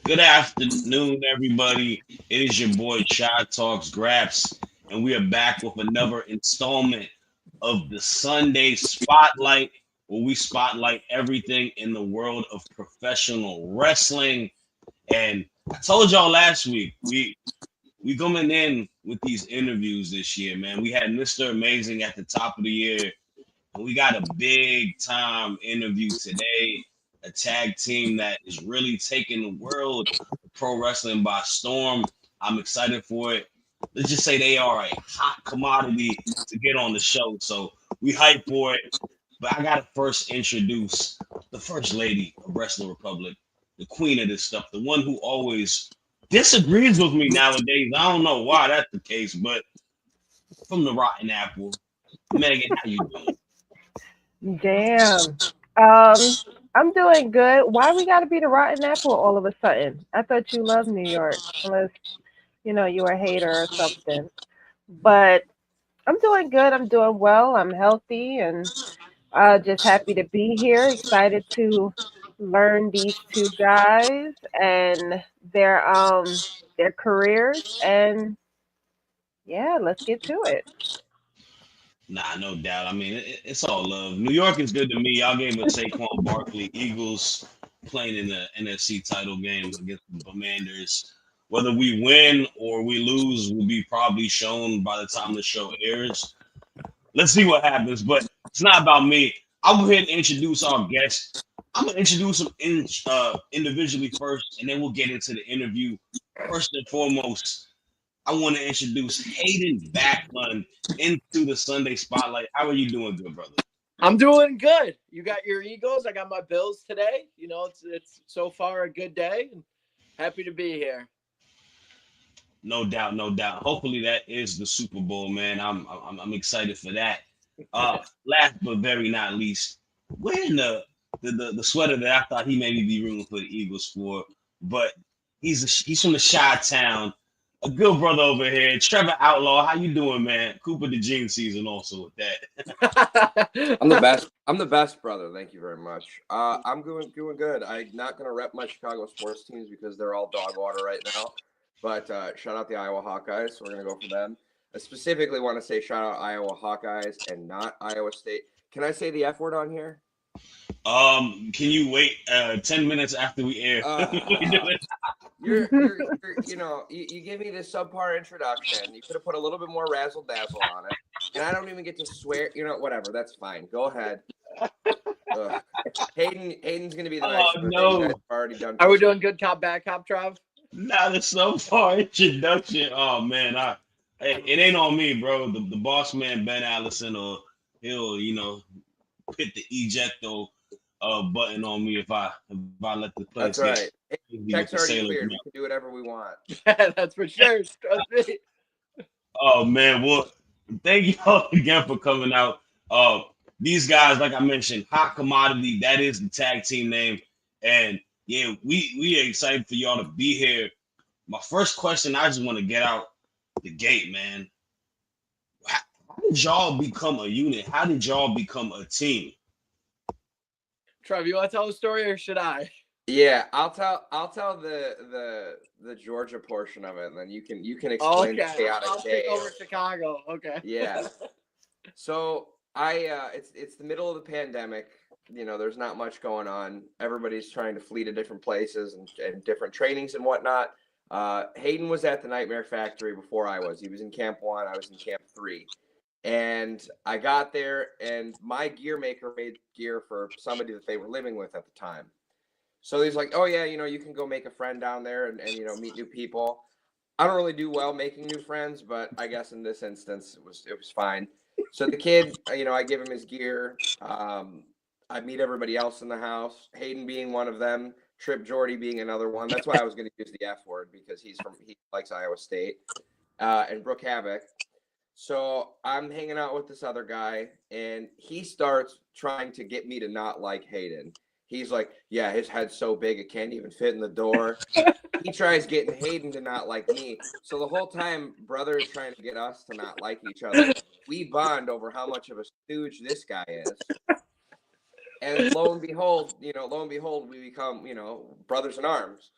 Good afternoon, everybody. It is your boy Shad Talks Graps, and we are back with another installment of the Sunday Spotlight, where we spotlight everything in the world of professional wrestling. And I told y'all last week we coming in with these interviews this year, man. We had Mr. Amazing at the top of the year, and we got a big time interview today. A tag team that is really taking the world of pro wrestling by storm. I'm excited for it. Let's just say they are a hot commodity to get on the show. So we hype for it. But I gotta first introduce the first lady of Wrestling Republic, the queen of this stuff, the one who always disagrees with me nowadays. I don't know why that's the case, but from the Rotten Apple, Megan, how you doing? Damn. Um, I'm doing good. Why we gotta be the rotten apple all of a sudden? I thought you loved New York, unless you were a hater or something. But I'm doing good. I'm doing well. I'm healthy and just happy to be here. Excited to learn these two guys and their careers. And yeah, let's get to it. Nah, no doubt. I mean, it's all love. New York is good to me. Y'all gave us Saquon Barkley, Eagles playing in the NFC title game against the Commanders. Whether we win or we lose will be probably shown by the time the show airs. Let's see what happens, but it's not about me. I'll go ahead and introduce our guests. I'm gonna introduce them individually first, and then we'll get into the interview. First and foremost, I want to introduce Hayden Backlund into the Sunday Spotlight. How are you doing, good brother? I'm doing good. You got your Eagles. I got my Bills today. It's so far a good day. Happy to be here. No doubt, no doubt. Hopefully that is the Super Bowl, man. I'm excited for that. Last but very not least, wearing the sweater that I thought he maybe be rooting for the Eagles for, but he's from the Chi Town. A good brother over here, Trevor Outlaw. How you doing, man? Cooper the Gene season also with that. I'm the best. I'm the best brother. Thank you very much. I'm doing good. I'm not gonna rep my Chicago sports teams because they're all dog water right now. But shout out the Iowa Hawkeyes. We're gonna go for them. I specifically want to say shout out Iowa Hawkeyes and not Iowa State. Can I say the F word on here? Can you wait 10 minutes after we air? You're you give me this subpar introduction. You could have put a little bit more razzle dazzle on it, and I don't even get to swear. Whatever. That's fine. Go ahead. Hayden's gonna be the nice person. No. You guys have already done. Are we doing good cop, bad cop, Trav? Not a subpar introduction. Oh man, it ain't on me, bro. The boss man Ben Allison, or he'll hit the ejecto button on me if I let the place That's right. get Checks already cleared. We can do whatever we want. That's for sure. Trust me. Oh man, well, thank you all again for coming out. These guys, like I mentioned, hot commodity. That is the tag team name, and yeah, we are excited for y'all to be here. My first question, I just want to get out the gate, man. How did y'all become a unit? How did y'all become a team? Trav, you want to tell the story or should I? Yeah, I'll tell the Georgia portion of it, and then you can explain the chaotic I'll take over Chicago. Okay. Yeah. So it's the middle of the pandemic. There's not much going on. Everybody's trying to flee to different places and different trainings and whatnot. Hayden was at the Nightmare Factory before I was. He was in Camp 1. I was in Camp 3. And I got there, and my gear maker made gear for somebody that they were living with at the time. So he's like, oh, yeah, you can go make a friend down there and meet new people. I don't really do well making new friends, but I guess in this instance, it was fine. So the kid, I give him his gear. I meet everybody else in the house, Hayden being one of them, Trip Jordy being another one. That's why I was going to use the F word, because he likes Iowa State, and Brooke Havoc. So I'm hanging out with this other guy, and he starts trying to get me to not like Hayden. He's like, yeah, his head's so big it can't even fit in the door. He tries getting Hayden to not like me. So the whole time, brother is trying to get us to not like each other. We bond over how much of a stooge this guy is. And lo and behold, we become, brothers in arms.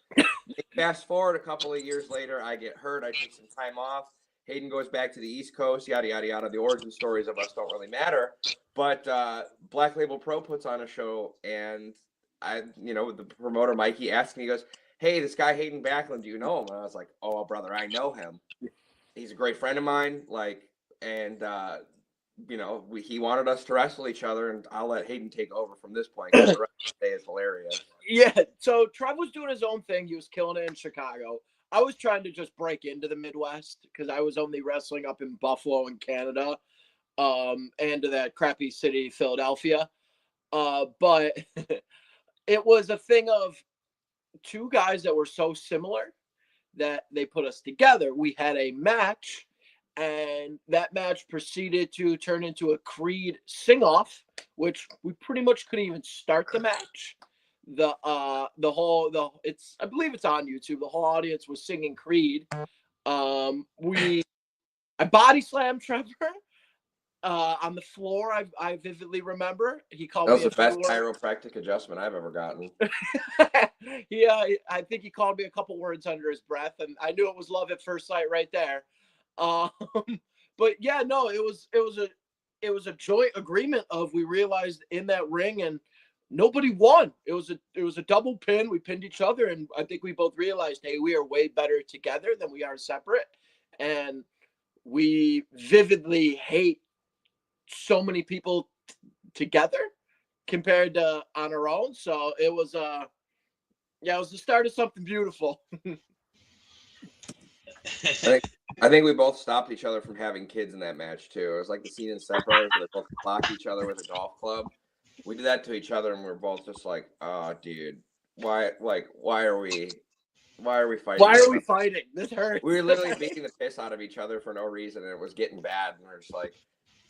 Fast forward a couple of years later, I get hurt. I take some time off. Hayden goes back to the East Coast, yada, yada, yada. The origin stories of us don't really matter. But Black Label Pro puts on a show, and the promoter, Mikey, asked me, he goes, hey, this guy Hayden Backlund, do you know him? And I was like, oh, brother, I know him. He's a great friend of mine. He wanted us to wrestle each other, and I'll let Hayden take over from this point because the rest of the day is hilarious. Yeah, so Trevor was doing his own thing. He was killing it in Chicago. I was trying to just break into the Midwest because I was only wrestling up in Buffalo in Canada, and to that crappy city, Philadelphia. But it was a thing of two guys that were so similar that they put us together. We had a match, and that match proceeded to turn into a Creed sing-off, which we pretty much couldn't even start the match. I believe it's on YouTube. The whole audience was singing Creed. I body slammed Trevor on the floor. I vividly remember he called me. That was the best chiropractic adjustment I've ever gotten. I think he called me a couple words under his breath, and I knew it was love at first sight right there. But yeah, no, it was a joint agreement of we realized in that ring, and nobody won. It was a double pin. We pinned each other, and I think we both realized, hey, we are way better together than we are separate, and we vividly hate so many people together compared to on our own. So it was it was the start of something beautiful. I think we both stopped each other from having kids in that match too. It was like the scene in Step Brothers where they both clock each other with a golf club. We did that to each other, and we were both just like, "Oh, dude, why are we fighting? Why are we fighting? This hurts." We were literally beating the piss out of each other for no reason, and it was getting bad. And we were just like,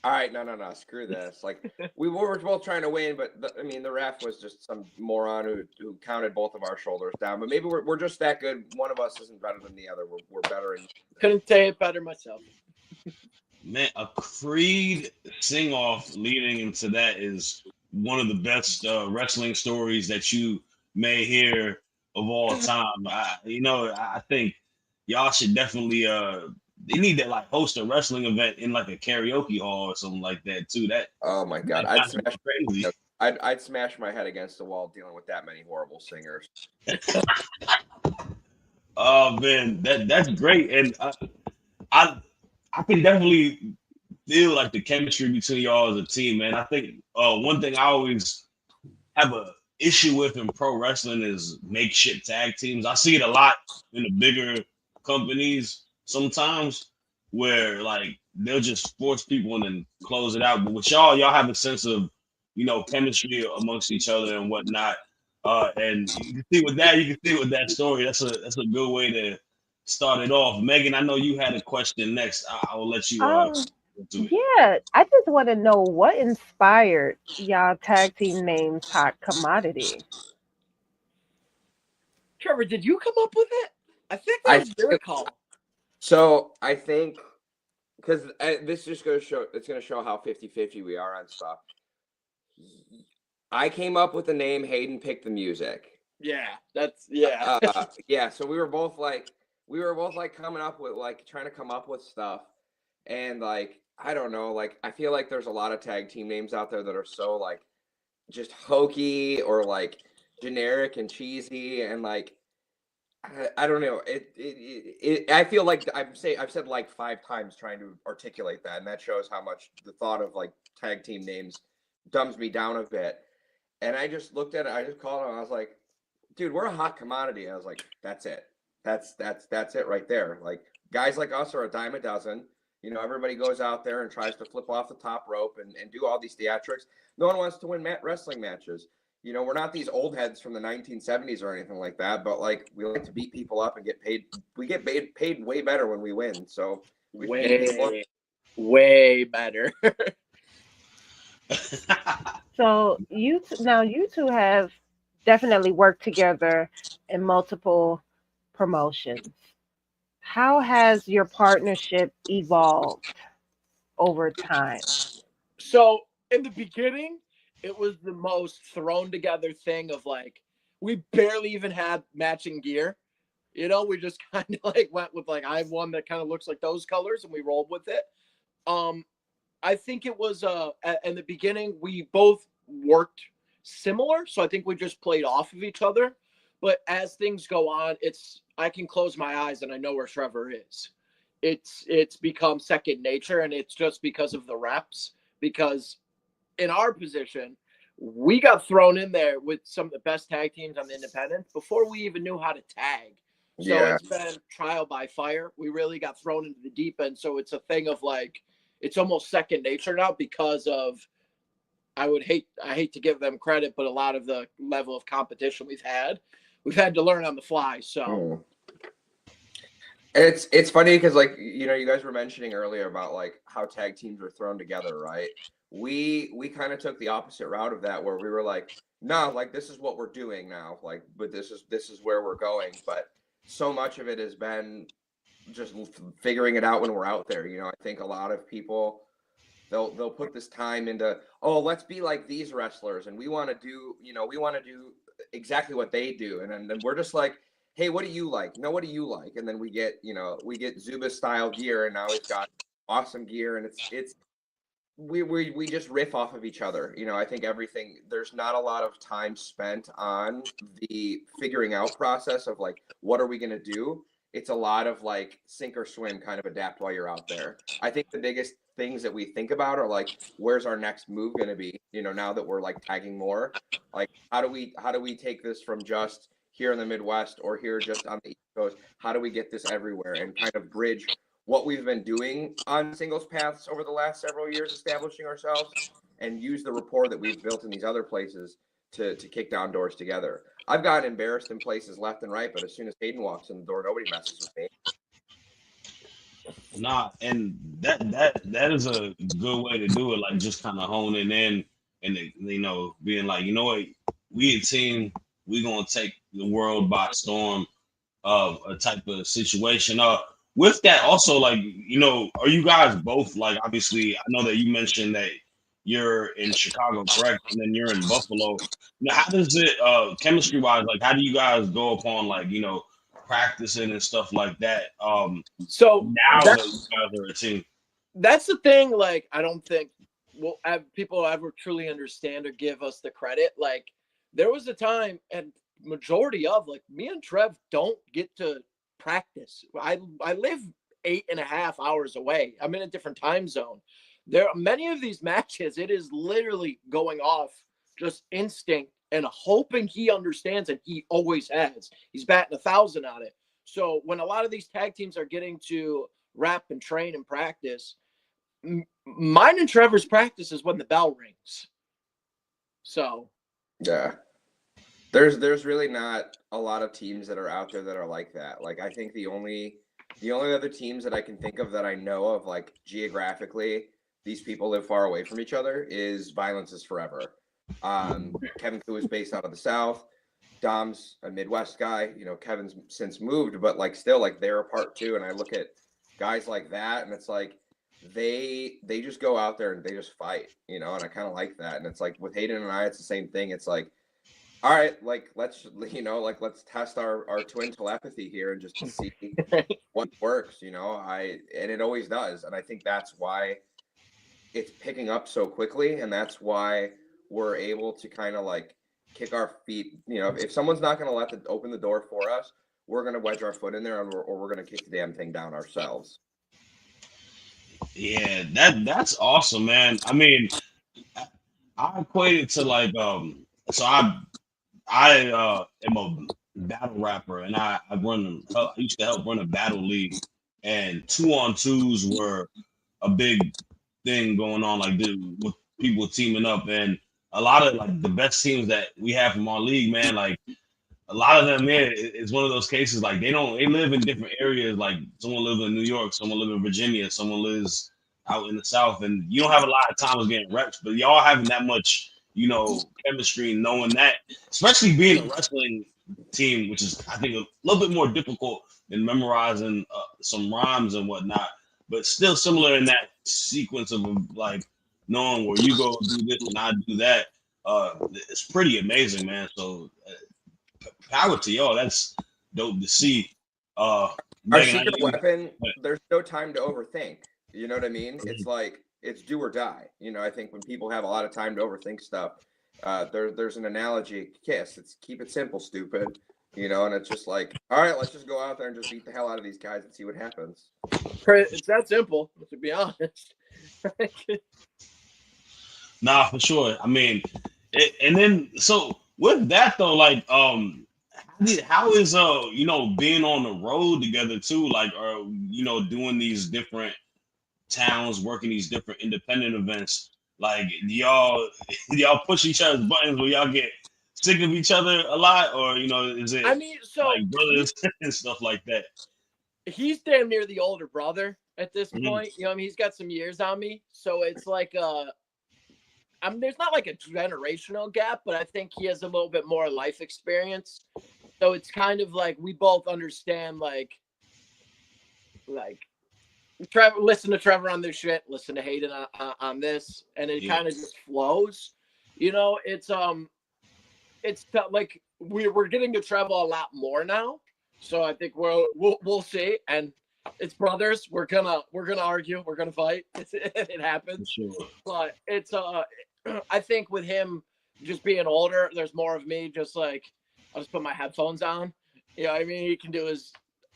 "All right, no, screw this." Like we were both trying to win, but the ref was just some moron who counted both of our shoulders down. But maybe we're just that good. One of us isn't better than the other. We're better. Couldn't say it better myself. Man, a Creed sing-off leading into that is one of the best wrestling stories that you may hear of all time. I think y'all should definitely they need to like host a wrestling event in like a karaoke hall or something like that too. That oh my god, I'd smash my head against the wall dealing with that many horrible singers. Oh man, that's great, and I can definitely feel like the chemistry between y'all as a team, man. I think one thing I always have a issue with in pro wrestling is makeshift tag teams. I see it a lot in the bigger companies sometimes where like they'll just force people and then close it out. But with y'all have a sense of, chemistry amongst each other and whatnot. And you can see with that story, that's a good way to start it off. Megan, I know you had a question next. I will let you do it. Yeah, I just want to know what inspired y'all tag team names Hot Commodity. Trevor, did you come up with it? I think that was your call. So I think because this just going to show how 50-50 we are on stuff. I came up with the name. Hayden picked the music. Yeah, yeah. So we were both like coming up with trying to come up with stuff, and like I don't know, like I feel like there's a lot of tag team names out there that are so like just hokey or like generic and cheesy, and like I don't know. I feel like I've said like 5 times trying to articulate that, and that shows how much the thought of like tag team names dumbs me down a bit. And I just looked at it. I just called him. I was like, "Dude, we're a hot commodity." I was like, "That's it. That's it right there." Like guys like us are a dime a dozen. Everybody goes out there and tries to flip off the top rope and do all these theatrics. No one wants to win wrestling matches. We're not these old heads from the 1970s or anything like that, but like we like to beat people up and get paid. We get paid way better when we win. So way better. So you two have definitely worked together in multiple promotions. How has your partnership evolved over time? So in the beginning, it was the most thrown together thing of like, we barely even had matching gear. You know, we just kind of like went with like, I have one that kind of looks like those colors and we rolled with it. Um, I think it was in the beginning we both worked similar, so I think we just played off of each other. But as things go on, it's I can close my eyes and I know where Trevor is. It's become second nature, and it's just because of the reps. Because in our position, we got thrown in there with some of the best tag teams on the independents before we even knew how to tag. So Yeah. it's been trial by fire. We really got thrown into the deep end. So it's a thing of like, it's almost second nature now because of I hate to give them credit, but a lot of the level of competition we've had to learn on the fly. So It's funny because like you guys were mentioning earlier about like how tag teams are thrown together, right? We kind of took the opposite route of that where we were like, no, like this is what we're doing now, like, but this is where we're going. But so much of it has been just figuring it out when we're out there. I think a lot of people they'll put this time into, oh, let's be like these wrestlers and we want to do exactly what they do, and then we're just like, hey, what do you like? No, what do you like? And then we get Zuba style gear, and now he's got awesome gear, and it's we just riff off of each other. I think there's not a lot of time spent on the figuring out process of like, what are we going to do? It's a lot of like sink or swim, kind of adapt while you're out there. I think the biggest things that we think about are like, where's our next move going to be? Now that we're like tagging more, like how do we take this from just here in the Midwest or here just on the East Coast? How do we get this everywhere and kind of bridge what we've been doing on singles paths over the last several years, establishing ourselves, and use the rapport that we've built in these other places to kick down doors together. I've gotten embarrassed in places left and right, but as soon as Hayden walks in the door, nobody messes with me. Nah, and that is a good way to do it. Like just kind of honing in and being like, you know what, we a team, we gonna take the world by storm of a type of situation. With that also, like, are you guys both like, obviously I know that you mentioned that you're in Chicago, correct? And then you're in Buffalo. Now, how does it chemistry wise, like how do you guys go upon like, practicing and stuff like that? so Now that you that's guys are a team. that's the thing. Like, I don't think people ever truly understand or give us the credit. Like, there was a time, and majority of like me and Trev don't get to practice. I live 8.5 hours away. I'm in a different time zone. There are many of these matches. It is literally going off just instinct and hoping he understands, and he always has. He's batting 1,000 on it. So when a lot of these tag teams are getting to rep and train and practice, mine and Trevor's practice is when the bell rings. So Yeah. There's really not a lot of teams that are out there that are like that. Like I think the only other teams that I can think of that I know of, like geographically, these people live far away from each other, is Violence is Forever. Kevin Koo is based out of the South. Dom's a Midwest guy. Kevin's since moved, but like still like they're apart too. And I look at guys like that, and it's like they just go out there and they just fight, and I kind of like that. And it's like with Hayden and I, it's the same thing. It's like, all right, like let's test our twin telepathy here and just to see what works, and it always does. And I think that's why it's picking up so quickly, and that's why we're able to kind of like kick our feet. If someone's not going to open the door for us, we're going to wedge our foot in there, or we're going to kick the damn thing down ourselves. Yeah, that's awesome, man. I mean, I equate it to like so I am a battle rapper, and I used to help run a battle league, and 2-on-2s were a big thing going on, like with people teaming up, and a lot of like the best teams that we have from our league, man, like a lot of them, man, it's one of those cases like they live in different areas. Like someone lives in New York, someone lives in Virginia, someone lives out in the South, and you don't have a lot of time of getting reps, but y'all having that much, chemistry, knowing that, especially being a wrestling team, which is I think a little bit more difficult than memorizing some rhymes and whatnot, but still similar in that sequence of like knowing where you go do this and I do that. it's pretty amazing, man. So power to y'all. That's dope to see. Our Megan, secret weapon, there's no time to overthink. You know what I mean? It's like it's do or die. You know, I think when people have a lot of time to overthink stuff, there's an analogy, kiss. It's keep it simple, stupid. You know, and it's just like, all right, let's just go out there and just beat the hell out of these guys and see what happens. It's that simple, to be honest. Nah, for sure. I mean, and then so with that though, like, how is being on the road together too, like, or doing these different towns, working these different independent events, like, do y'all push each other's buttons, or y'all get sick of each other a lot, or is it I mean, so like brothers and stuff like that? he's damn near the older brother at this Mhm. point. You know, I mean, he's got some years on me, so it's like I mean, there's not like a generational gap, but I think he has a little bit more life experience. So it's kind of like we both understand, like Trevor, listen to Trevor on this shit, listen to Hayden on this, and it kind of just flows. You know, it's like we're getting to travel a lot more now, so I think we'll see. And it's brothers. We're gonna argue. We're gonna fight. It happens. Sure. But it's I think with him just being older, there's more of me just like I'll just put my headphones on. You know, I mean, he can do his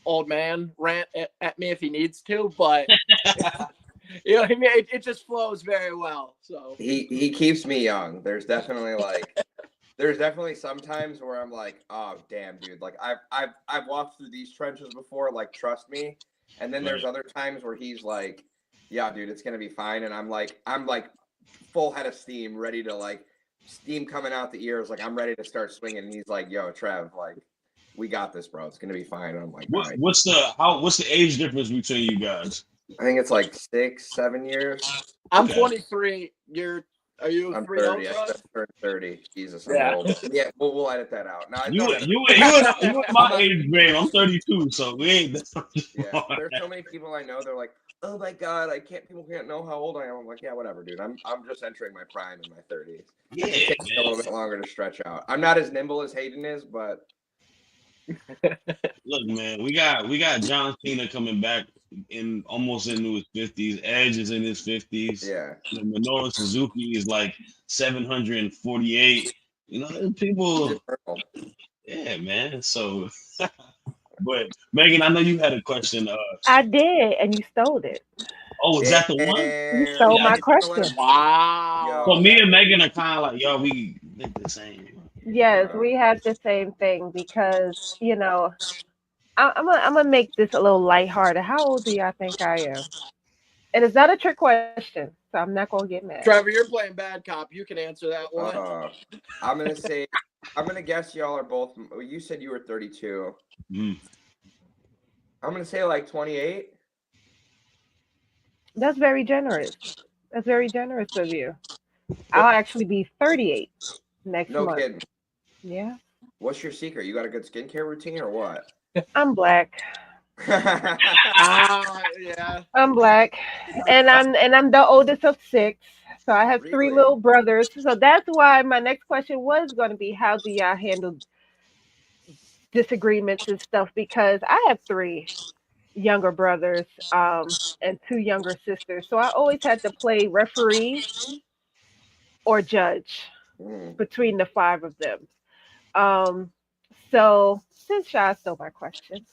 old man rant at me if he needs to, but you know, I mean, it just flows very well. So he keeps me young. There's definitely some times where I'm like, oh damn, dude, like I've walked through these trenches before, like trust me. And then there's other times where he's like, yeah, dude, it's gonna be fine. And I'm like full head of steam, ready to like steam coming out the ears, like I'm ready to start swinging. And he's like, yo, Trev, like we got this, bro. It's gonna be fine. And I'm like, all right. What's the age difference between you guys? I think it's like 6-7 years. I'm 23. Are you I'm 30? 30. I just turned 30. Jesus, I'm Yeah. old. Yeah, we'll edit that out. No, You in my age grade. I'm 32, so we ain't. Yeah, there's so many people I know. They're like, oh my god, people can't know how old I am. I'm like, yeah, whatever, dude. I'm just entering my prime in my 30s. Yeah, it takes me a little bit longer to stretch out. I'm not as nimble as Hayden is, but look, man, we got John Cena coming back almost into his 50s. Edge is in his 50s. yeah. Minoru Suzuki is like 748. People. Yeah, man. So, but Megan, I know you had a question. I did, and you stole it. Oh, is that the one? You stole my question. Wow. So me and Megan are kind of like, yo, we think the same. Yes, we have the same thing because I'm gonna make this a little lighthearted. How old do y'all think I am? And it's not a trick question, so I'm not gonna get mad. Trevor, you're playing bad cop. You can answer that one. I'm gonna guess y'all are both. You said you were 32. Mm. I'm gonna say like 28. That's very generous. That's very generous of you. I'll actually be 38 next month. No kidding. Yeah. What's your secret? You got a good skincare routine or what? I'm black. Yeah. I'm black, and I'm the oldest of 6. So I have 3 Really? little brothers. So that's why my next question was going to be, how do y'all handle disagreements and stuff? Because I have 3 younger brothers and 2 younger sisters. So I always had to play referee or judge between the 5 of them. So since Shad stole my question,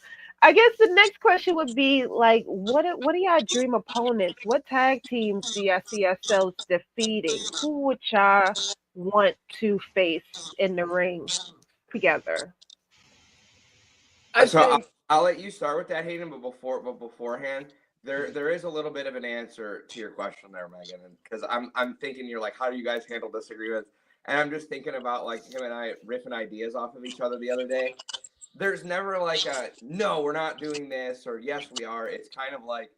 I guess the next question would be like, what are y'all dream opponents? What tag teams do y'all see yourselves defeating? Who would y'all want to face in the ring together? I'll let you start with that, Hayden. But beforehand, there is a little bit of an answer to your question there, Megan, because I'm thinking you're like, how do you guys handle disagreements? And I'm just thinking about like him and I riffing ideas off of each other the other day. There's never like a no, we're not doing this, or yes, we are. It's kind of like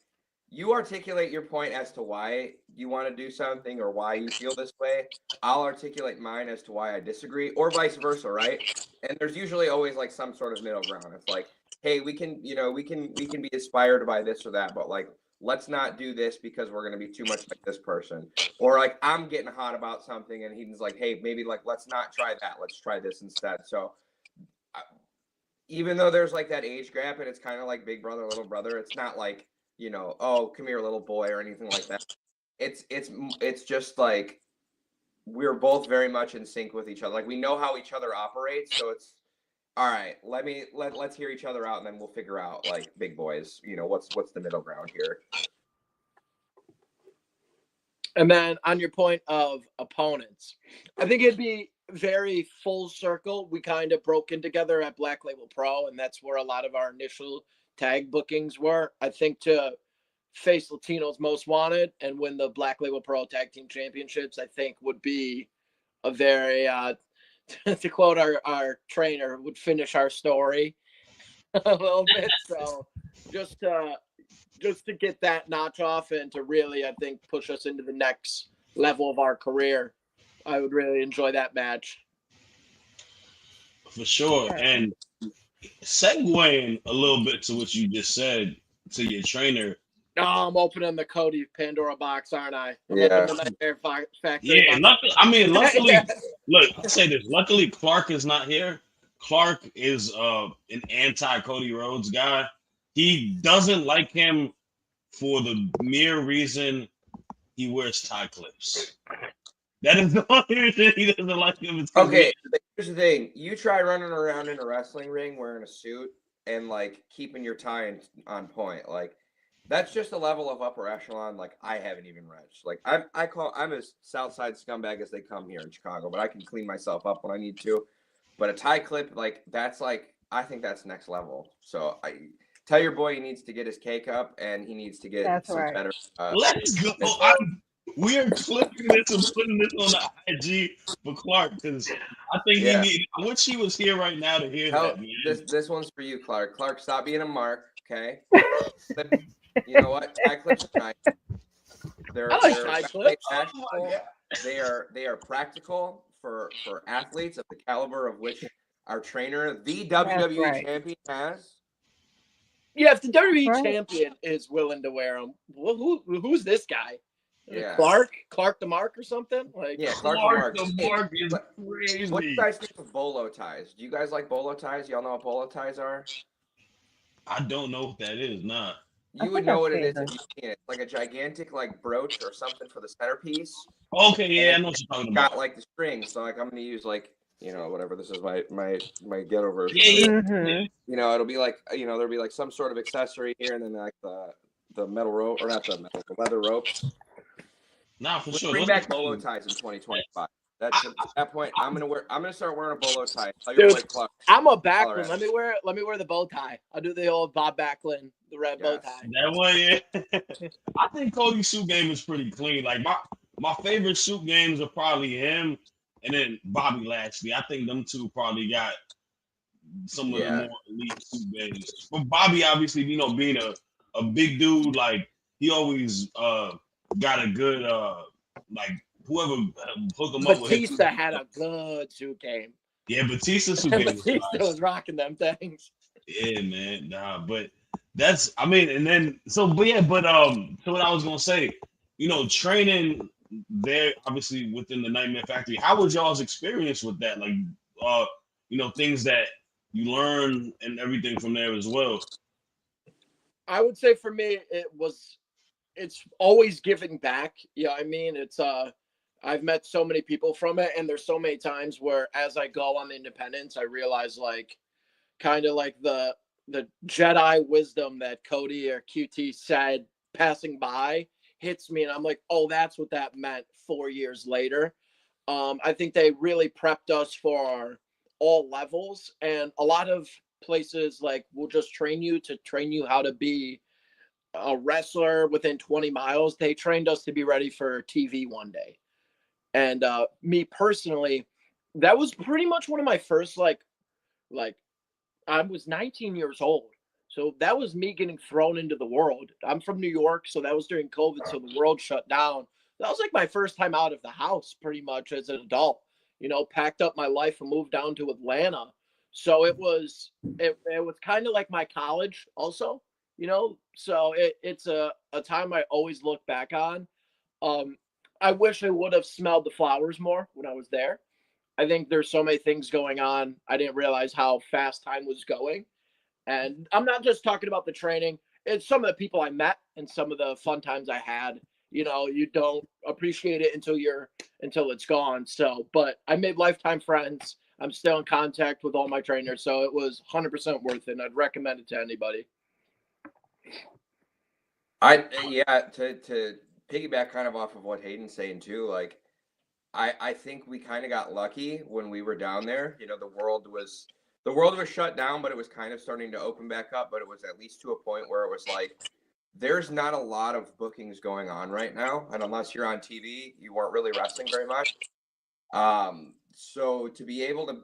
you articulate your point as to why you want to do something or why you feel this way. I'll articulate mine as to why I disagree, or vice versa, right? And there's usually always like some sort of middle ground. It's like, hey, we can be inspired by this or that, but like let's not do this because we're going to be too much like this person. Or like I'm getting hot about something and he's like, hey, maybe like let's not try that. Let's try this instead. So even though there's like that age gap and it's kind of like big brother, little brother, it's not like, oh, come here, little boy, or anything like that. It's just like we're both very much in sync with each other. Like we know how each other operates, so it's all right. Let's hear each other out, and then we'll figure out like big boys. What's the middle ground here. And then on your point of opponents, I think it'd be very full circle. We kind of broke in together at Black Label Pro, and that's where a lot of our initial tag bookings were. I think to face Latinos Most Wanted and win the Black Label Pro Tag Team Championships, I think would be a very, to quote our trainer, would finish our story a little bit. So just to get that notch off and to really, I think, push us into the next level of our career, I would really enjoy that match. For sure. And segueing a little bit to what you just said to your trainer. Oh, I'm opening the Cody Pandora box, aren't I? I'm Yeah. opening the Nightmare Factory box. Luckily, yeah. Look, I'll say this. Luckily, Clark is not here. Clark is an anti-Cody Rhodes guy. He doesn't like him for the mere reason he wears tie clips. That is the only reason he doesn't like him. Okay, here's the thing. You try running around in a wrestling ring wearing a suit and like keeping your tie on point. Like that's just a level of upper echelon. Like I haven't even reached. Like I'm as Southside scumbag as they come here in Chicago, but I can clean myself up when I need to. But a tie clip, like that's like I think that's next level. So I tell your boy he needs to get his cake up and he needs to get better. Let's go. We are clipping this and putting this on the IG for Clark because I think he needs. I wish he was here right now to hear that. Man. This one's for you, Clark. Clark, stop being a mark, okay? You know what? Tie clips are nice. I like tie clips. They are practical for athletes of the caliber of which our trainer, the WWE champion, has. Yeah, if the WWE champion is willing to wear them, who's this guy? Yeah, Clark the Mark or something? Like Clark the Mark is crazy. What do you guys think of bolo ties? Do you guys like bolo ties? Y'all know what bolo ties are? I don't know what that is. Nah. You would know what it is if you've seen it. It's like a gigantic like brooch or something for the centerpiece. Okay, yeah, I know what you're talking about. Got like the string, so like I'm gonna use like whatever. This is my ghetto version. Yeah. It'll be like there'll be like some sort of accessory here, and then like the metal rope or not the leather rope. Nah, for sure. Bring back bolo ties in 2025. At that point, I'm gonna start wearing a bolo tie. Tell your boy Clark. I'm a Backlund. Let me wear the bow tie. I'll do the old Bob Backlund, the red bow tie. That one, yeah. I think Cody's suit game is pretty clean. Like my favorite suit games are probably him and then Bobby Lashley. I think them two probably got some of the more elite suit games. But Bobby, obviously, being a big dude, like he always got a good like whoever hook him up with. Batista had a good suit game. Yeah, Batista's suit game. Batista was rocking them things. Yeah, man. Nah, but that's and then so what I was gonna say, training there obviously within the Nightmare Factory. How was y'all's experience with that? Like things that you learn and everything from there as well. I would say for me it's always giving back. Yeah, I mean, it's I've met so many people from it, and there's so many times where as I go on the independence, I realize like kind of like the Jedi wisdom that Cody or QT said passing by hits me, and I'm like, oh, that's what that meant 4 years later. I think they really prepped us for all levels, and a lot of places like will just train you how to be a wrestler within 20 miles. They trained us to be ready for TV one day. And me personally, that was pretty much one of my first like I was 19 years old. So that was me getting thrown into the world. I'm from New York, so that was during COVID, so the world shut down. That was like my first time out of the house pretty much as an adult. Packed up my life and moved down to Atlanta. So it was kind of like my college also. So it's a time I always look back on. I wish I would have smelled the flowers more when I was there. I think there's so many things going on. I didn't realize how fast time was going. And I'm not just talking about the training. It's some of the people I met and some of the fun times I had. You don't appreciate it until it's gone. So, but I made lifetime friends. I'm still in contact with all my trainers, so it was 100% worth it. And I'd recommend it to anybody. To piggyback kind of off of what Hayden's saying too, like I think we kind of got lucky when we were down there. The world was shut down, but it was kind of starting to open back up. But it was at least to a point where it was like, there's not a lot of bookings going on right now, and unless you're on TV, you weren't really wrestling very much. So to be able to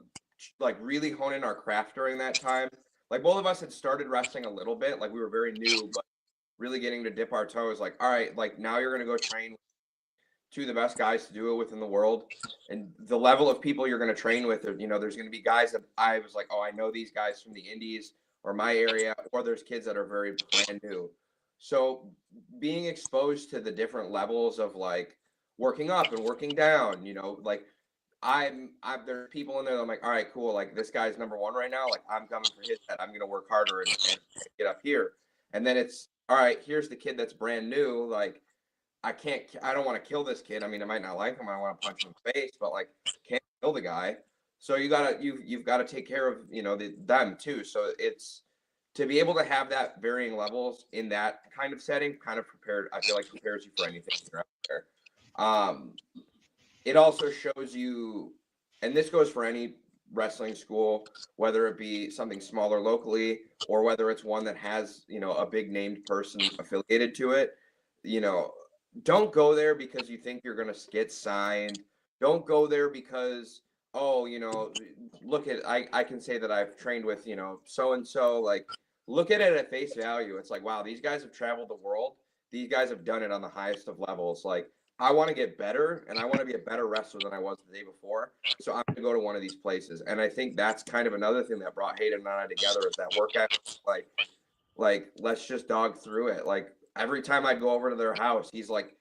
like really hone in our craft during that time, like both of us had started wrestling a little bit, like we were very new, but really getting to dip our toes. Like, all right, like now you're gonna go train two of the best guys to do it within the world, and the level of people you're going to train with, there's going to be guys that I was like, oh, I know these guys from the indies or my area, or there's kids that are very brand new. So being exposed to the different levels of like working up and working down, like there's people in there that I'm like, all right, cool. Like this guy's number one right now. Like I'm coming for his head. I'm going to work harder and get up here. And then it's all right. Here's the kid that's brand new. Like, I don't want to kill this kid. I mean, I might not like him. I want to punch him in the face, but like, can't kill the guy. So you've got to take care of, them too. So it's to be able to have that varying levels in that kind of setting, kind of I feel like prepares you for anything you're out there. It also shows you, and this goes for any wrestling school, whether it be something smaller locally or whether it's one that has, a big named person affiliated to it, don't go there because you think you're going to get signed. Don't go there because, look at, I can say that I've trained with, so-and-so, like, look at it at face value. It's like, wow, these guys have traveled the world. These guys have done it on the highest of levels. Like, I want to get better, and I want to be a better wrestler than I was the day before. So I'm going to go to one of these places. And I think that's kind of another thing that brought Hayden and I together is that workout. Like, let's just dog through it. Like, every time I'd go over to their house, he's like,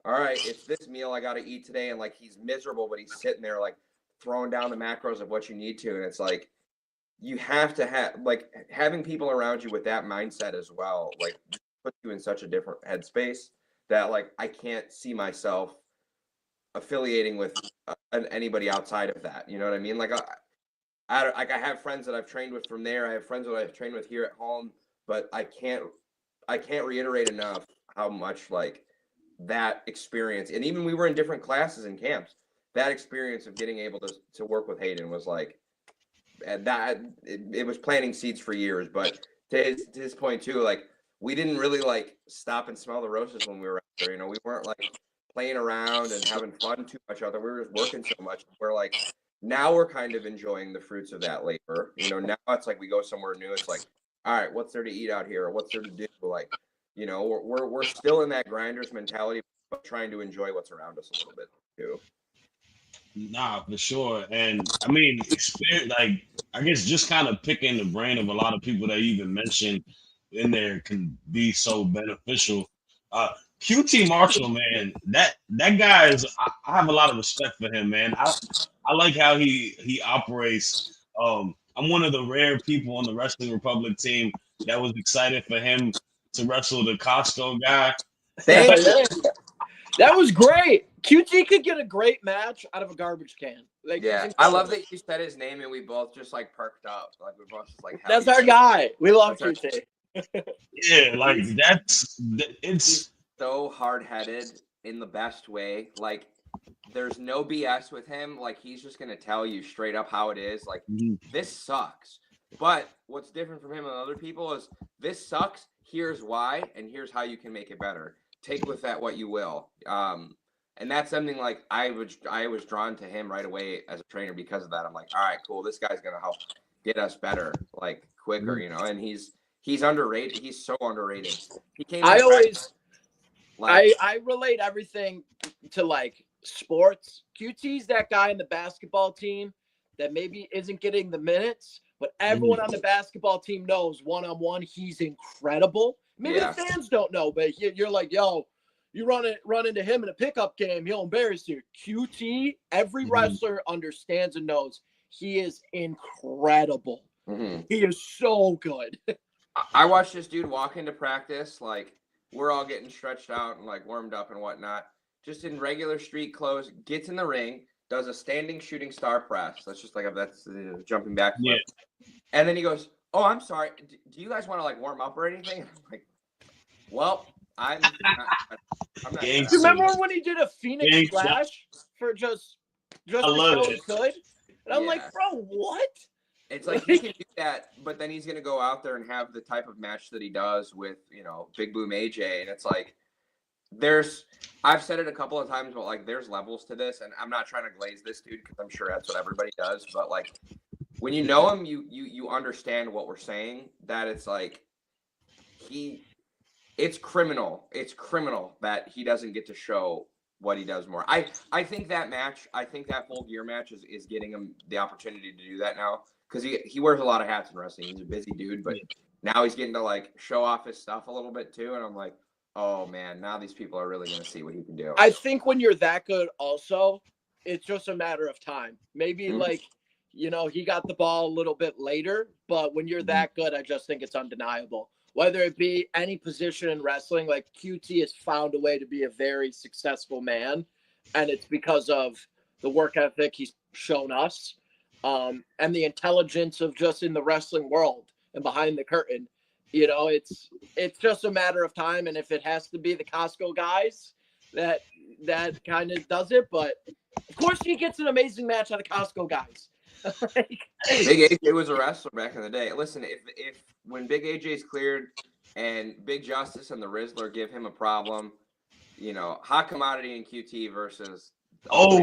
all right, it's this meal I got to eat today. And like, he's miserable, but he's sitting there like throwing down the macros of what you need to. And it's like, you have to have like having people around you with that mindset as well, like puts you in such a different headspace that like, I can't see myself affiliating with anybody outside of that. You know what I mean? Like, I have friends that I've trained with from there. I have friends that I've trained with here at home, but I can't reiterate enough how much like that experience, and even we were in different classes and camps, that experience of getting able to work with Hayden was like, and that it was planting seeds for years. But to his point too, like we didn't really like stop and smell the roses when we were out there. We weren't like playing around and having fun too much out there. We were just working so much. We're like, now we're kind of enjoying the fruits of that labor. Now it's like we go somewhere new. It's like, all right, what's there to eat out here? What's there to do? Like, we're still in that grinder's mentality, but trying to enjoy what's around us a little bit too. Nah, for sure. And I mean, like, I guess just kind of picking the brain of a lot of people that you even mentioned in there can be so beneficial. QT Marshall, man, that guy is. I have a lot of respect for him, man. I like how he operates. I'm one of the rare people on the Wrestling Republic team that was excited for him to wrestle the Costco guy. Thank you. That was great. QT could get a great match out of a garbage can. Like, yeah, I love that you said his name and we both just like perked up. Like we both just like. That's our guy. We love QT. Yeah, like it's so hard-headed in the best way. Like there's no BS with him. Like he's just gonna tell you straight up how it is. Like this sucks. But what's different from him and other people is this sucks. Here's why, and here's how you can make it better. Take with that what you will. And that's something like I was drawn to him right away as a trainer because of that. I'm like, all right, cool. This guy's gonna help get us better, like quicker, and he's underrated. He's so underrated. He came. I relate everything to like sports. QT's that guy in the basketball team that maybe isn't getting the minutes, but everyone on the basketball team knows one-on-one he's incredible. Maybe the fans don't know, but you're like, yo, you run into him in a pickup game, he'll embarrass you. QT, every wrestler understands and knows he is incredible. He is so good. I watched this dude walk into practice, like we're all getting stretched out and like warmed up and whatnot, just in regular street clothes, gets in the ring, does a standing shooting star press. That's just like that's jumping back. Yeah. And then he goes, "Oh, I'm sorry. Do you guys want to like warm up or anything?" And I'm like, "Well, I'm not." Do you remember when he did a Phoenix Splash for just to show he's good? And I'm like, bro, what? It's like he can do that, but then he's gonna go out there and have the type of match that he does with, Big Boom AJ, and it's like I've said it a couple of times, but like there's levels to this, and I'm not trying to glaze this dude because I'm sure that's what everybody does, but like when you know him, you understand what we're saying. That it's like it's criminal. It's criminal that he doesn't get to show what he does more. I think that match, that Full Gear match is getting him the opportunity to do that now because he wears a lot of hats in wrestling. He's a busy dude, but now he's getting to like show off his stuff a little bit too. And I'm like, oh man, now these people are really going to see what he can do. I think when you're that good, also, it's just a matter of time. Maybe he got the ball a little bit later, but when you're that good, I just think it's undeniable. Whether it be any position in wrestling, like QT has found a way to be a very successful man, and it's because of the work ethic he's shown us, and the intelligence of just in the wrestling world and behind the curtain. It's just a matter of time, and if it has to be the Costco guys, that kind of does it. But of course, he gets an amazing match out of Costco guys. Big AJ was a wrestler back in the day. Listen, if when Big AJ's cleared and Big Justice and the Rizzler give him a problem, Hot Commodity and QT versus. Oh,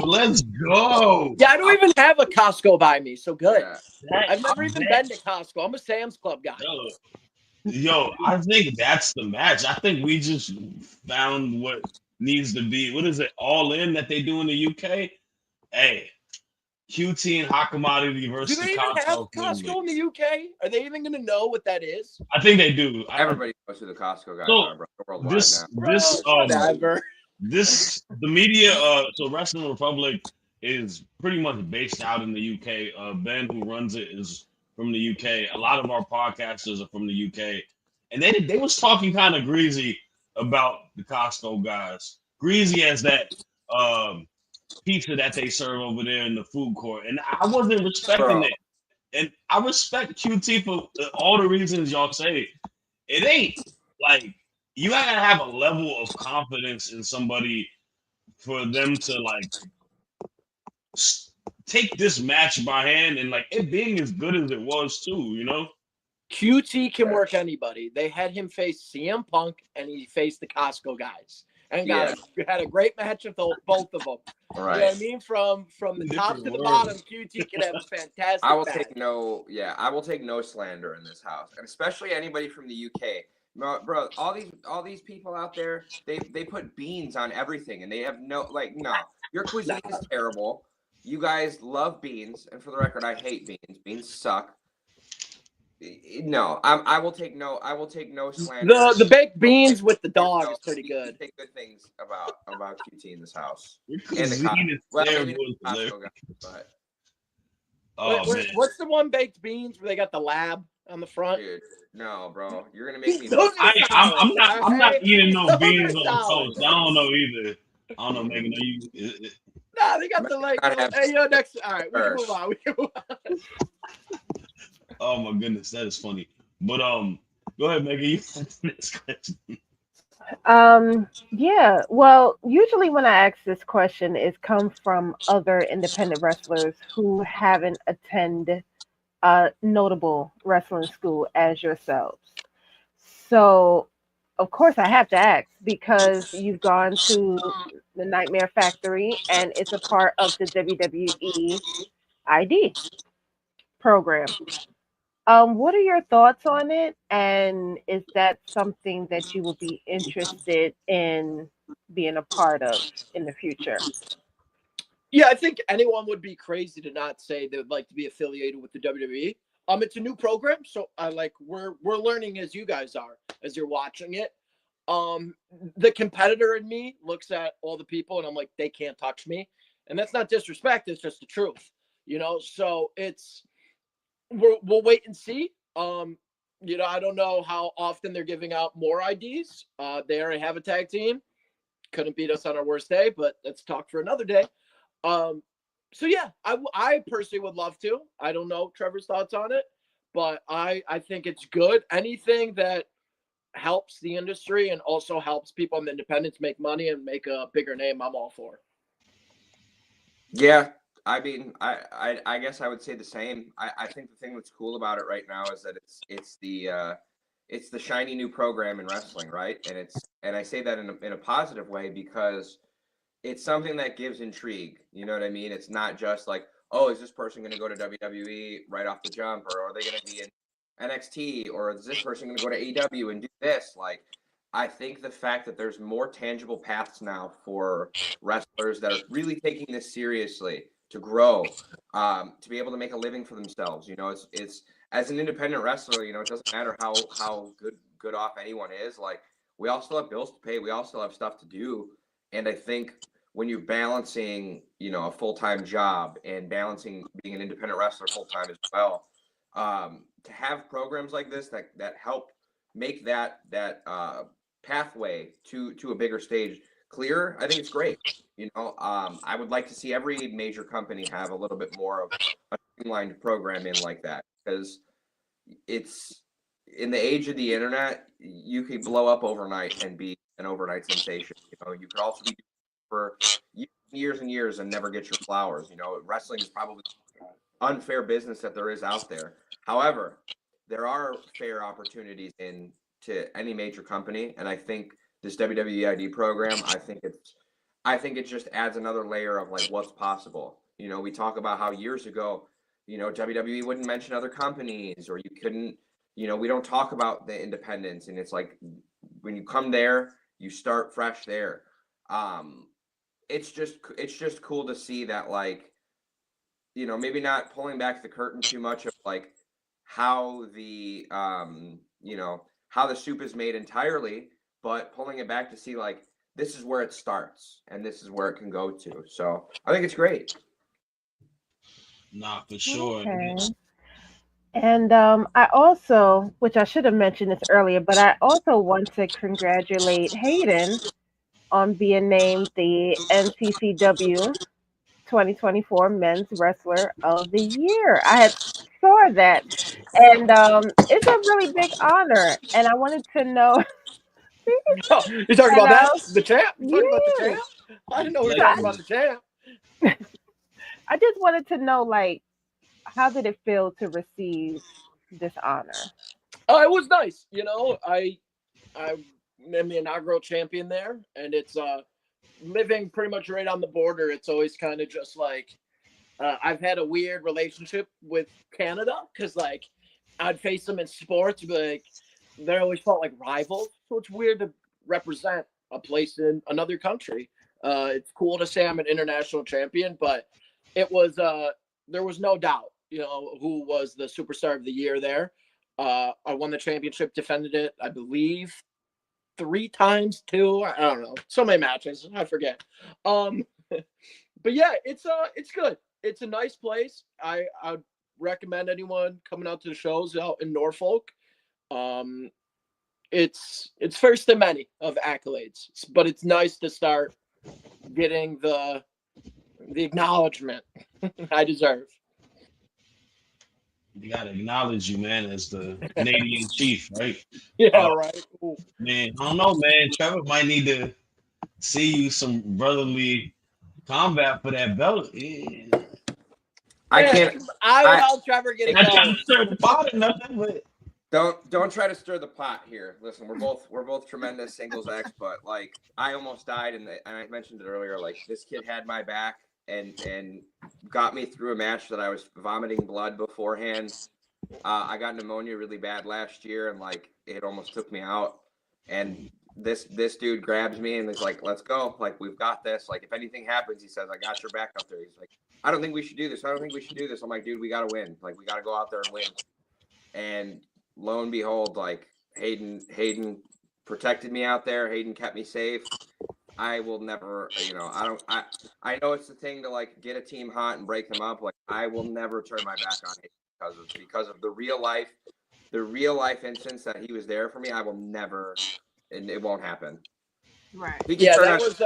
let's go! Yeah, I don't even have a Costco by me, so good. Yeah. I've never even been to Costco. I'm a Sam's Club guy. Yo, I think that's the match. I think we just found what needs to be. What is it? All In that they do in the UK? Hey. QT and Hot Commodity versus do they even have Costco in the UK? Are they even going to know what that is? I think they do. Everybody knows who the Costco guys are, bro. Worldwide the media. So Wrestling Republic is pretty much based out in the UK. Ben, who runs it, is from the UK. A lot of our podcasters are from the UK, and they was talking kind of greasy about the Costco guys. Greasy as that. Pizza that they serve over there in the food court, and I wasn't respecting it. And I respect QT for all the reasons y'all say. It ain't like you gotta have a level of confidence in somebody for them to like take this match by hand and like it being as good as it was too. QT can work anybody. They had him face CM Punk, and he faced the Costco guys. And had a great match with both of them. Right. You know what I mean? From the top to the bottom, QT can have a fantastic I will match. I will take no slander in this house. And especially anybody from the UK. Bro, all these people out there, they put beans on everything and they have no. Your cuisine is terrible. You guys love beans, and for the record, I hate beans. Beans suck. No, I will take no slander. The baked beans with the dog is pretty good. Say good things about QT in this house. And what's the one baked beans where they got the lab on the front? Dude, no, bro, you're gonna make me. I'm not eating no beans on toast. I don't know either. I don't know, Megan. Nah, they got the hey, yo, next. All right, we can move on. Oh my goodness, that is funny. But go ahead, Megan. You the next question. Yeah. Well, usually when I ask this question, it's come from other independent wrestlers who haven't attended a notable wrestling school as yourselves. So, of course, I have to ask because you've gone to the Nightmare Factory and it's a part of the WWE ID program. What are your thoughts on it? And is that something that you will be interested in being a part of in the future? Yeah, I think anyone would be crazy to not say they would like to be affiliated with the WWE. It's a new program, so we're learning as you guys are, as you're watching it. The competitor in me looks at all the people and I'm like, they can't touch me. And that's not disrespect, it's just the truth, so we'll wait and see. I don't know how often they're giving out more IDs. They already have a tag team. Couldn't beat us on our worst day, but let's talk for another day. So yeah, I personally would love to. I don't know Trevor's thoughts on it, but I think it's good. Anything that helps the industry and also helps people in the independents make money and make a bigger name, I'm all for. Yeah, I mean, I guess I would say the same. I think the thing that's cool about it right now is that it's the shiny new program in wrestling, right? And I say that in a positive way because it's something that gives intrigue. You know what I mean? It's not just like, oh, is this person going to go to WWE right off the jump, or are they going to be in NXT, or is this person going to go to AEW and do this? Like, I think the fact that there's more tangible paths now for wrestlers that are really taking this seriously to grow, to be able to make a living for themselves. It's as an independent wrestler, it doesn't matter how good off anyone is. Like, we all still have bills to pay. We all still have stuff to do. And I think when you're balancing, a full-time job and balancing being an independent wrestler full-time as well, to have programs like this that help make that pathway to a bigger stage clearer, I think it's great. I would like to see every major company have a little bit more of a streamlined program in like that, because it's in the age of the internet, you could blow up overnight and be an overnight sensation. You could also be for years and years and never get your flowers. Wrestling is probably unfair business that there is out there. However, there are fair opportunities to any major company, and I think this WWE ID program, I think it just adds another layer of like what's possible. We talk about how years ago, WWE wouldn't mention other companies, or you couldn't, we don't talk about the independents, and it's like when you come there, you start fresh there. It's just cool to see that, like, maybe not pulling back the curtain too much of like how the how the soup is made entirely, but pulling it back to see like this is where it starts and this is where it can go to. So I think it's great. Nah, for sure. Okay. And I also, which I should have mentioned this earlier, but I also want to congratulate Hayden on being named the NCCW 2024 Men's Wrestler of the Year. I had saw that, and it's a really big honor. And I wanted to know, Oh, you're talking about that? The champ? You're talking about the yeah. champ? I didn't know we were So talking about the champ. I just wanted to know, like, how did it feel to receive this honor? Oh, it was nice. I'm the inaugural champion there, and it's living pretty much right on the border. It's always kind of just like I've had a weird relationship with Canada because like I'd face them in sports, but like they always felt like rivals. So it's weird to represent a place in another country. It's cool to say I'm an international champion, but it was there was no doubt, who was the superstar of the year there. I won the championship, defended it, I believe, 3 times, 2. I don't know, so many matches, I forget. But yeah, it's good. It's a nice place. I'd recommend anyone coming out to the shows out in Norfolk. It's first of many of accolades, but it's nice to start getting the acknowledgement I deserve. You gotta acknowledge you, man, as the Canadian chief, right? Yeah, right. Ooh. Man, I don't know, man. Trevor might need to see you some brotherly combat for that belt. Yeah. I can't. I would help Trevor get it I'm trying going. to stir the pot or nothing, but Don't try to stir the pot here. Listen, we're both tremendous singles ex, but like I almost died, and I mentioned it earlier. Like this kid had my back and got me through a match that I was vomiting blood beforehand. I got pneumonia really bad last year, and like it almost took me out. And this dude grabs me and is like, "Let's go! Like we've got this. Like if anything happens," he says, "I got your back up there." He's like, "I don't think we should do this. I don't think we should do this." I'm like, "Dude, we got to win. Like we got to go out there and win." And lo and behold, like Hayden protected me out there. Hayden kept me safe. I will never, I know it's the thing to like get a team hot and break them up. Like I will never turn my back on Hayden because of the real life instance that he was there for me. I will never, and it won't happen. Right. He can Yeah, turn that on, was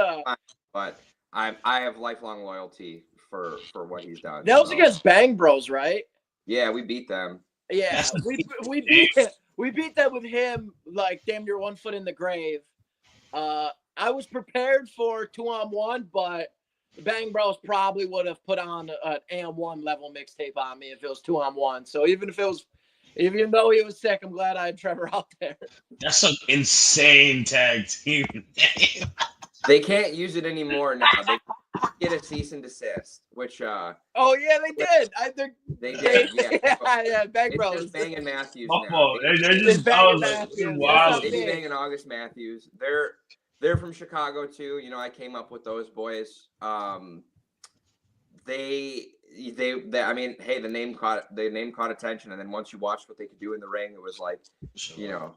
but I have lifelong loyalty for what he's done. that was against Bang Bros, right? Yeah, we beat them. Yeah, we beat them with him like damn near 1 foot in the grave. I was prepared for 2-on-1, but Bang Bros probably would have put on an AM1 level mixtape on me if it was 2-on-1. So even though he was sick, I'm glad I had Trevor out there. That's an insane tag team name. They can't use it anymore now. They get a cease and desist, which Oh yeah, they did. they did. Yeah, yeah, Bang it's Bros. just banging Matthews My now. fault. They're They just, I banging was like, Matthews. they're That's wild. not They be me. banging August Matthews. They're from Chicago too. You know, I came up with those boys. They I mean, hey, the name caught attention, and then once you watched what they could do in the ring, it was like, you know,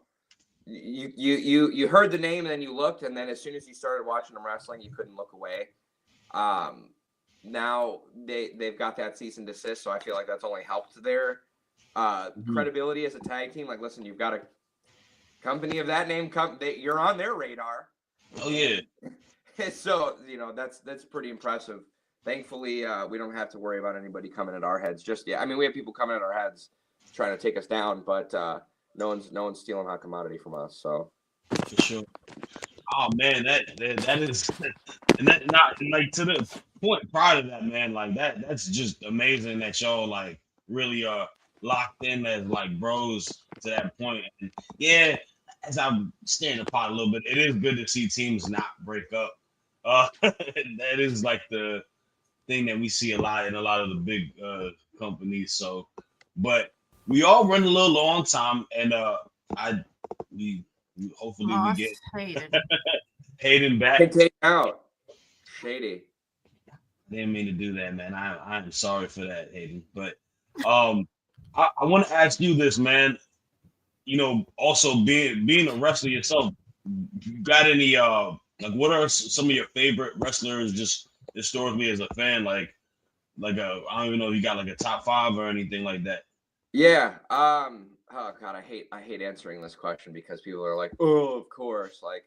you heard the name and then you looked, and then as soon as you started watching them wrestling, you couldn't look away. Now they've got that cease and desist, so I feel like that's only helped their credibility as a tag team. Like, listen, you've got a company of that name, you're on their radar. Oh yeah. So that's pretty impressive. Thankfully, we don't have to worry about anybody coming at our heads just yet. I mean, we have people coming at our heads trying to take us down, but no one's stealing hot commodity from us. So For sure. Oh man, that is, and that not like to the point prior to that, man. Like that's just amazing that y'all like really locked in as like bros to that point. And yeah, as I'm stirring the pot a little bit, it is good to see teams not break up. That is like the thing that we see a lot in a lot of the big companies. So, but we all run a little long time, and I we hopefully we get Hayden. Hayden back. can take out Shady. Didn't mean to do that, man. I'm sorry for that, Hayden. But I want to ask you this, man. You know, also being a wrestler yourself, you got any like what are some of your favorite wrestlers just historically as a fan? I don't even know if you got like a top 5 or anything like that. Yeah. Oh God, I hate answering this question because people are like, oh, of course. Like,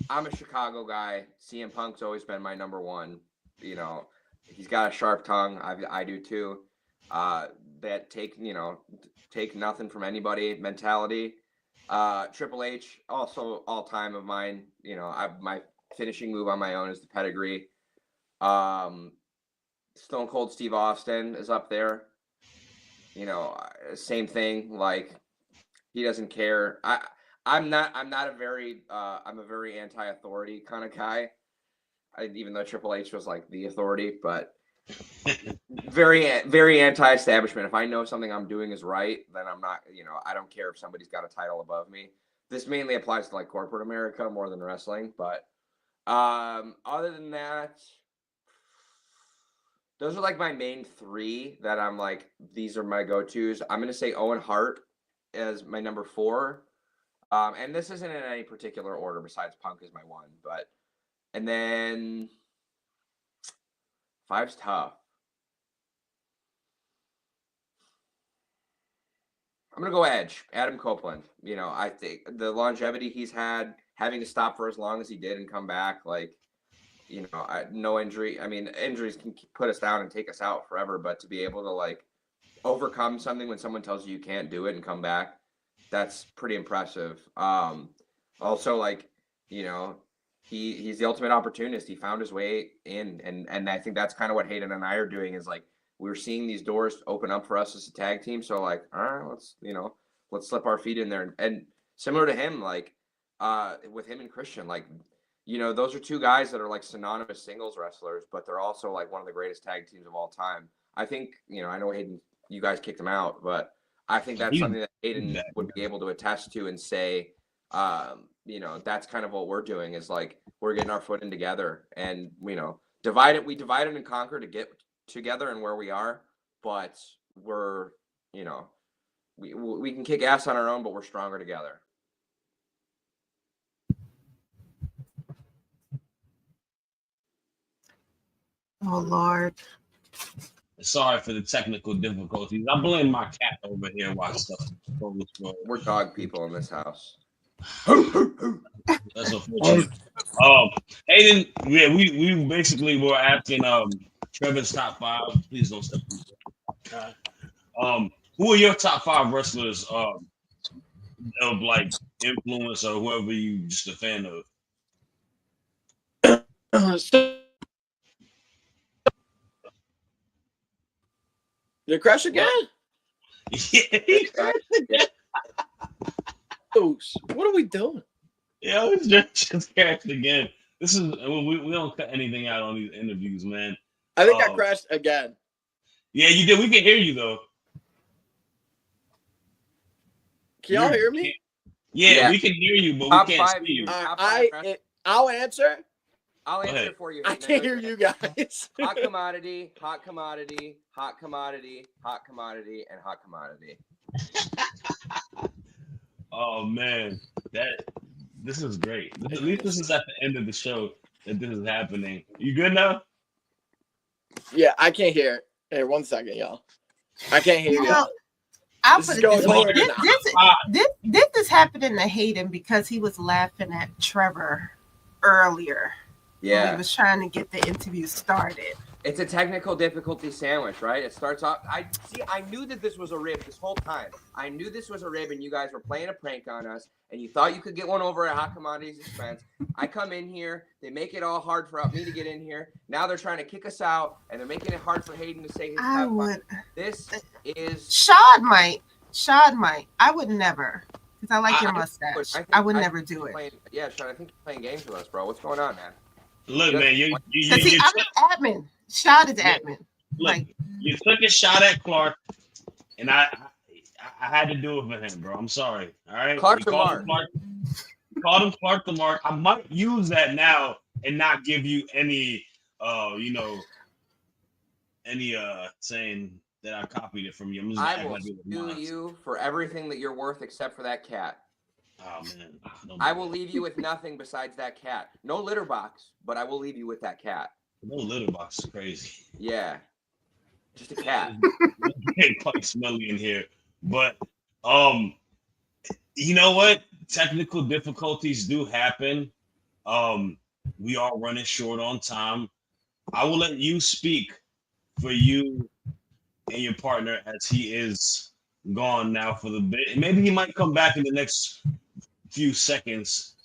I'm a Chicago guy. CM Punk's always been my number one. You know, he's got a sharp tongue. I do too. That take nothing from anybody mentality. Triple H, also all time of mine. You know, my finishing move on my own is the pedigree. Stone Cold Steve Austin is up there. You know, same thing. Like, he doesn't care. I'm a very anti-authority kind of guy. Even though Triple H was like the authority, but very anti-establishment. If I know something I'm doing is right, then I'm not. I don't care if somebody's got a title above me. This mainly applies to like corporate America more than wrestling, but other than that, those are like my main 3 that I'm like, these are my go-tos. I'm gonna say Owen Hart as my number 4. And this isn't in any particular order besides Punk is my 1, but and then 5's tough. I'm gonna go Edge, Adam Copeland. I think the longevity he's had, having to stop for as long as he did and come back, like, no injury. I mean, injuries can put us down and take us out forever, but to be able to like overcome something when someone tells you can't do it and come back, that's pretty impressive. Also, like, he's the ultimate opportunist. He found his way in, and I think that's kind of what Hayden and I are doing, is like, we're seeing these doors open up for us as a tag team. So like, all right, let's slip our feet in there. And similar to him, like, with him and Christian, like, those are 2 guys that are like synonymous singles wrestlers, but they're also like one of the greatest tag teams of all time. I think, I know Hayden, you guys kicked him out, but I think that's something that Hayden would be able to attest to and say, that's kind of what we're doing, is like, we're getting our foot in together, and, we divided and conquered to get together and where we are, but we're, we can kick ass on our own, but we're stronger together. Oh Lord. Sorry for the technical difficulties. I blame my cat over here while stuff goes wrong. We're dog people in this house. That's unfortunate. Hayden, yeah, we basically were asking Trevor's top 5. Please don't step on. Who are your top 5 wrestlers of like influence or whoever you just a fan of? Did it crash again? Yeah, he crashed again. What are we doing? Yeah, it's just crashed again. This is we don't cut anything out on these interviews, man. I think I crashed again. Yeah, you did. We can hear you though. Can y'all hear me? Yeah, we can hear you, but we can't see you. I'll answer. I'll answer for you. I can't hear you guys. Hot commodity, hot commodity, hot commodity, hot commodity, and hot commodity. Oh man, this is great. At least this is at the end of the show that this is happening. You good now? Yeah, I can't hear. Hey, 1 second, y'all. I can't hear y'all. I'll put it this is happening to Hayden because he was laughing at Trevor earlier. Yeah, he was trying to get the interview started. It's a technical difficulty sandwich, right? It starts off. I knew that this was a rib this whole time. I knew this was a rib, and you guys were playing a prank on us, and you thought you could get one over at Hot Commodities' expense. I come in here, they make it all hard for me to get in here. Now they're trying to kick us out, and they're making it hard for Hayden to say his top 5. This is Shad might. I would never, because I like your mustache. I would never do it. Yeah, Shad, I think you're playing games with us, bro. What's going on, man? Look, man, you I'm an admin. Shad is admin. Look, you took a shot at Clark, and I had to do it for him, bro. I'm sorry. All right. Clark You called him Clark the Mark. I might use that now and not give you any saying that I copied it from you. I'm just I will sue you for everything that you're worth except for that cat. Oh man. I will leave you with nothing besides that cat. No litter box, but I will leave you with that cat. No litter box is crazy. Yeah. Just a cat. It's quite smelly in here. But you know what? Technical difficulties do happen. We are running short on time. I will let you speak for you and your partner as he is gone now for the bit. Maybe he might come back in the next few seconds.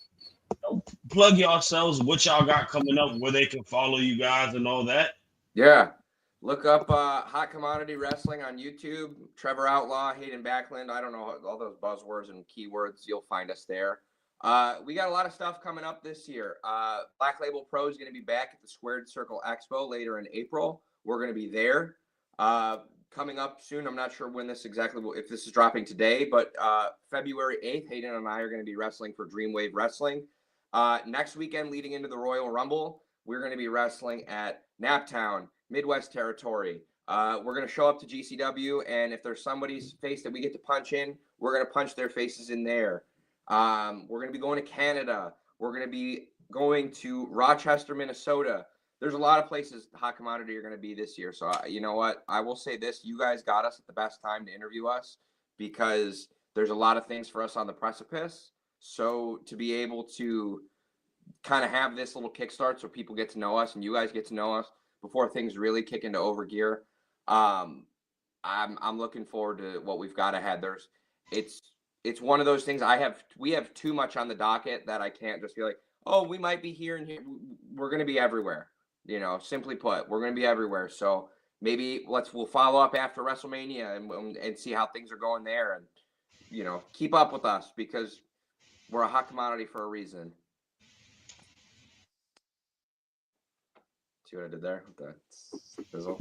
Plug yourselves, what y'all got coming up, where they can follow you guys and all that. Yeah. Look up Hot Commodity Wrestling on YouTube. Trevor Outlaw, Hayden Backlund. I don't know all those buzzwords and keywords. You'll find us there. We got a lot of stuff coming up this year. Black Label Pro is going to be back at the Squared Circle Expo later in April. We're going to be there. Coming up soon, I'm not sure when this exactly if this is dropping today, but February 8th, Hayden and I are going to be wrestling for Dreamwave Wrestling. Next weekend, leading into the Royal Rumble, we're going to be wrestling at Naptown, Midwest Territory. We're going to show up to GCW, and if there's somebody's face that we get to punch in, we're going to punch their faces in there. We're going to be going to Canada. We're going to be going to Rochester, Minnesota. There's a lot of places Hot Commodity are going to be this year. So you know what? I will say this. You guys got us at the best time to interview us because there's a lot of things for us on the precipice. So to be able to kind of have this little kickstart so people get to know us and you guys get to know us before things really kick into overgear, I'm looking forward to what we've got ahead. It's one of those things we have too much on the docket that I can't just be like, oh, we might be here and here. We're going to be everywhere. Simply put, we're going to be everywhere. So maybe we'll follow up after WrestleMania and see how things are going there, and keep up with us because we're a hot commodity for a reason. See what I did there with the fizzle?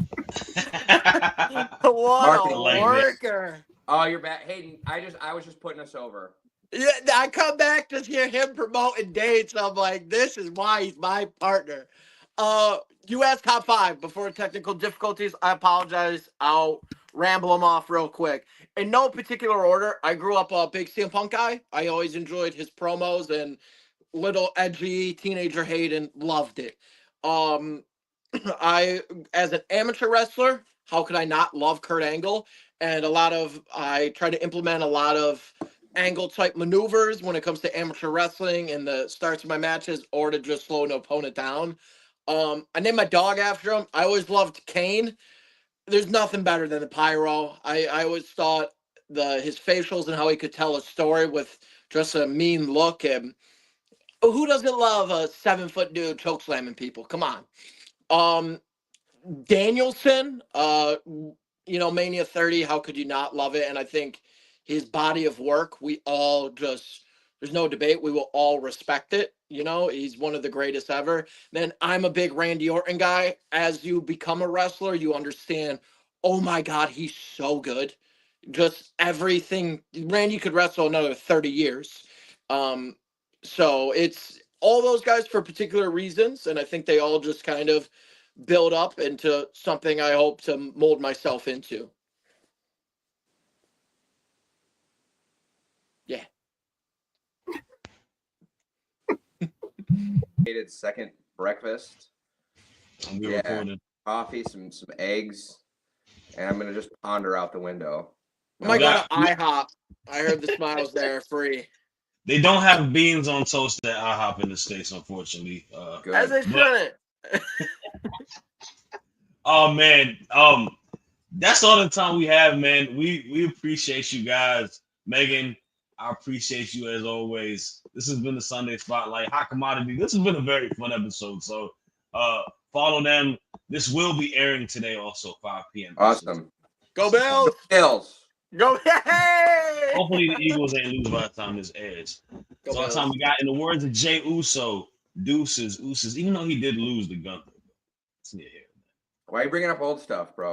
What a worker! Oh, you're back, Hayden. I was just putting us over. Yeah, I come back to hear him promoting dates. I'm like, this is why he's my partner. You asked top 5 before technical difficulties. I apologize. I'll ramble them off real quick. In no particular order, I grew up a big CM Punk guy. I always enjoyed his promos and little edgy teenager Hayden loved it. Um, I, as an amateur wrestler, how could I not love Kurt Angle? And I try to implement a lot of angle type maneuvers when it comes to amateur wrestling in the starts of my matches or to just slow an opponent down. I named my dog after him. I always loved Kane. There's nothing better than the pyro. I always thought his facials and how he could tell a story with just a mean look. And who doesn't love a 7 foot dude choke slamming people? Come on. Um, Danielson, Mania 30, how could you not love it? And I think his body of work, there's no debate. We will all respect it. He's one of the greatest ever. Then I'm a big Randy Orton guy. As you become a wrestler, you understand, oh my God, he's so good. Just everything. Randy could wrestle another 30 years. So it's all those guys for particular reasons. And I think they all just kind of build up into something I hope to mold myself into. Yeah. Second breakfast. And we're recording. Coffee, some eggs, and I'm gonna just ponder out the window. I might go to IHOP. I heard the smiles there free. They don't have beans on toast at IHOP in the States, unfortunately. As they shouldn't. Oh man, that's all the time we have, man. We appreciate you guys. Megan, I appreciate you as always. This has been the Sunday Spotlight, Hot Commodity. This has been a very fun episode. So follow them. This will be airing today, also 5 p.m. Awesome. Go Bills! Bills! Go! Hey! Hopefully the Eagles ain't lose by the time this airs. That's all the time we got. In the words of Jay Uso, deuces, even though he did lose the Gunther. Why are you bringing up old stuff, bro?